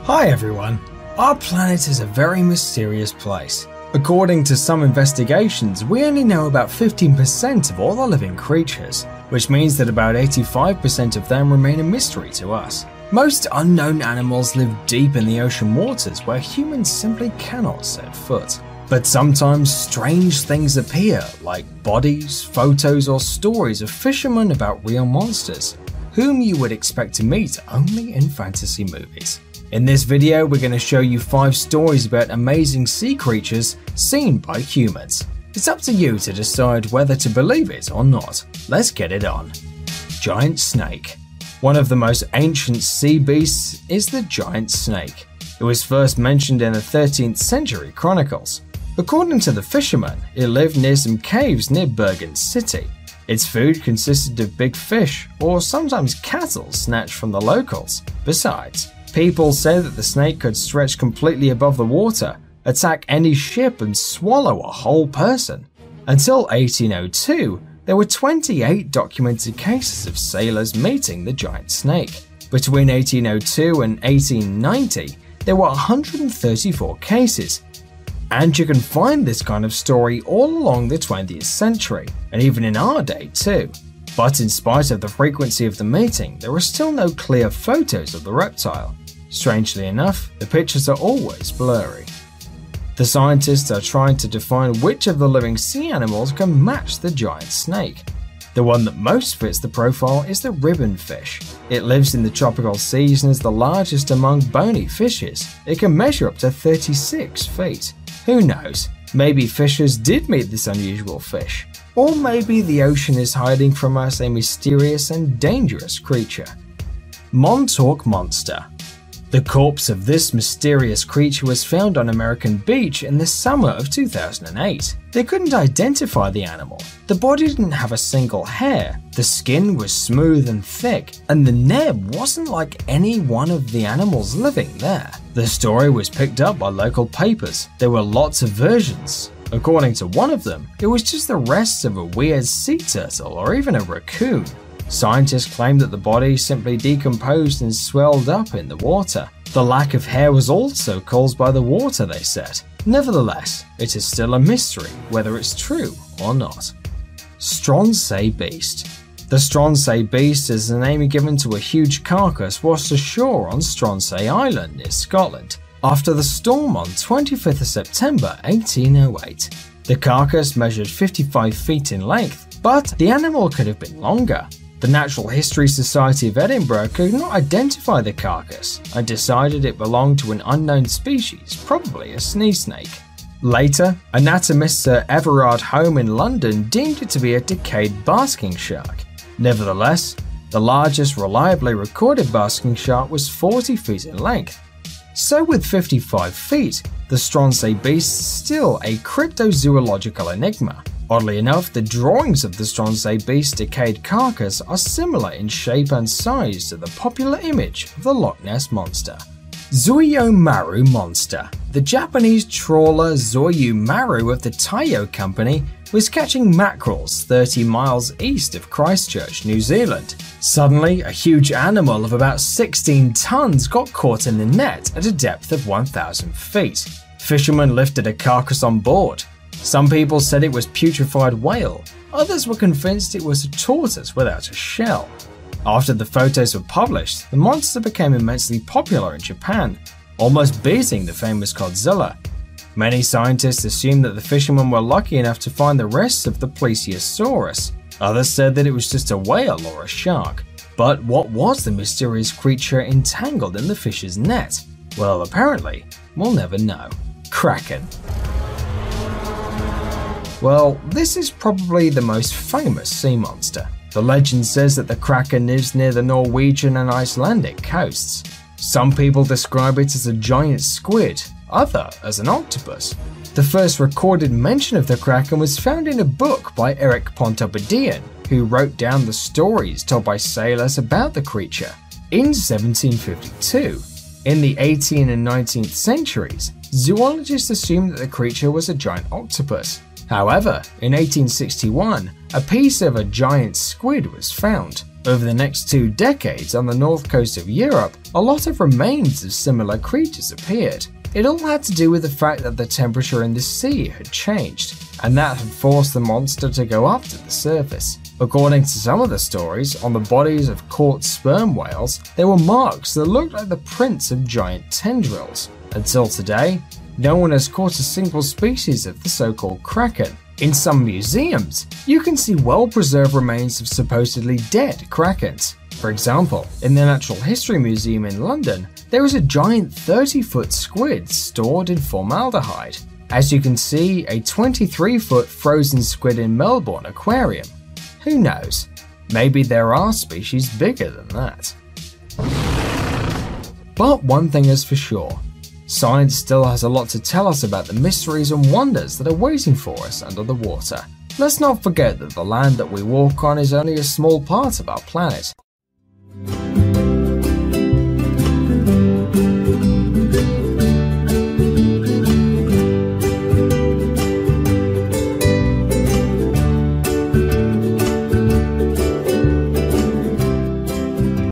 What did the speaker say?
Hi everyone! Our planet is a very mysterious place. According to some investigations, we only know about 15% of all the living creatures, which means that about 85% of them remain a mystery to us. Most unknown animals live deep in the ocean waters where humans simply cannot set foot. But sometimes strange things appear, like bodies, photos, or stories of fishermen about real monsters, whom you would expect to meet only in fantasy movies. In this video, we're going to show you 5 stories about amazing sea creatures seen by humans. It's up to you to decide whether to believe it or not. Let's get it on. Giant snake. One of the most ancient sea beasts is the giant snake. It was first mentioned in the 13th century chronicles. According to the fishermen, it lived near some caves near Bergen City. Its food consisted of big fish, or sometimes cattle snatched from the locals. Besides, people say that the snake could stretch completely above the water, attack any ship, and swallow a whole person. Until 1802, there were 28 documented cases of sailors meeting the giant snake. Between 1802 and 1890, there were 134 cases. And you can find this kind of story all along the 20th century, and even in our day too. But in spite of the frequency of the meeting, there are still no clear photos of the reptile. Strangely enough, the pictures are always blurry. The scientists are trying to define which of the living sea animals can match the giant snake. The one that most fits the profile is the ribbonfish. It lives in the tropical seas and is the largest among bony fishes. It can measure up to 36 feet. Who knows, maybe fishers did meet this unusual fish. Or maybe the ocean is hiding from us a mysterious and dangerous creature. Montauk Monster. The corpse of this mysterious creature was found on American Beach in the summer of 2008. They couldn't identify the animal. The body didn't have a single hair, the skin was smooth and thick, and the neb wasn't like any one of the animals living there. The story was picked up by local papers. There were lots of versions. According to one of them, it was just the rest of a weird sea turtle or even a raccoon. Scientists claimed that the body simply decomposed and swelled up in the water. The lack of hair was also caused by the water, they said. Nevertheless, it is still a mystery whether it's true or not. Stronsay Beast. The Stronsay Beast is the name given to a huge carcass washed ashore on Stronsay Island near Scotland after the storm on 25th of September 1808. The carcass measured 55 feet in length, but the animal could have been longer. The Natural History Society of Edinburgh could not identify the carcass and decided it belonged to an unknown species, probably a sea snake. Later, anatomist Sir Everard Home in London deemed it to be a decayed basking shark. Nevertheless, the largest reliably recorded basking shark was 40 feet in length. So with 55 feet, the Stronsay Beast is still a cryptozoological enigma. Oddly enough, the drawings of the Stronsay Beast's decayed carcass are similar in shape and size to the popular image of the Loch Ness Monster. Zoyomaru Monster. The Japanese trawler Zoyomaru of the Taiyo Company was catching mackerels 30 miles east of Christchurch, New Zealand. Suddenly, a huge animal of about 16 tons got caught in the net at a depth of 1,000 feet. Fishermen lifted a carcass on board. Some people said it was putrefied whale, others were convinced it was a tortoise without a shell. After the photos were published, the monster became immensely popular in Japan, almost beating the famous Godzilla. Many scientists assumed that the fishermen were lucky enough to find the rest of the Plesiosaurus. Others said that it was just a whale or a shark. But what was the mysterious creature entangled in the fish's net? Well, apparently, we'll never know. Kraken. Well, this is probably the most famous sea monster. The legend says that the Kraken lives near the Norwegian and Icelandic coasts. Some people describe it as a giant squid, others as an octopus. The first recorded mention of the Kraken was found in a book by Eric Pontoppidan, who wrote down the stories told by sailors about the creature. In 1752, in the 18th and 19th centuries, zoologists assumed that the creature was a giant octopus. However, in 1861, a piece of a giant squid was found. Over the next 2 decades on the north coast of Europe, a lot of remains of similar creatures appeared. It all had to do with the fact that the temperature in the sea had changed, and that had forced the monster to go up to the surface. According to some of the stories, on the bodies of caught sperm whales, there were marks that looked like the prints of giant tendrils. Until today, no one has caught a single species of the so-called kraken. In some museums, you can see well-preserved remains of supposedly dead krakens. For example, in the Natural History Museum in London, there is a giant 30-foot squid stored in formaldehyde. As you can see, a 23-foot frozen squid in Melbourne Aquarium. Who knows? Maybe there are species bigger than that. But one thing is for sure, science still has a lot to tell us about the mysteries and wonders that are waiting for us under the water. Let's not forget that the land that we walk on is only a small part of our planet.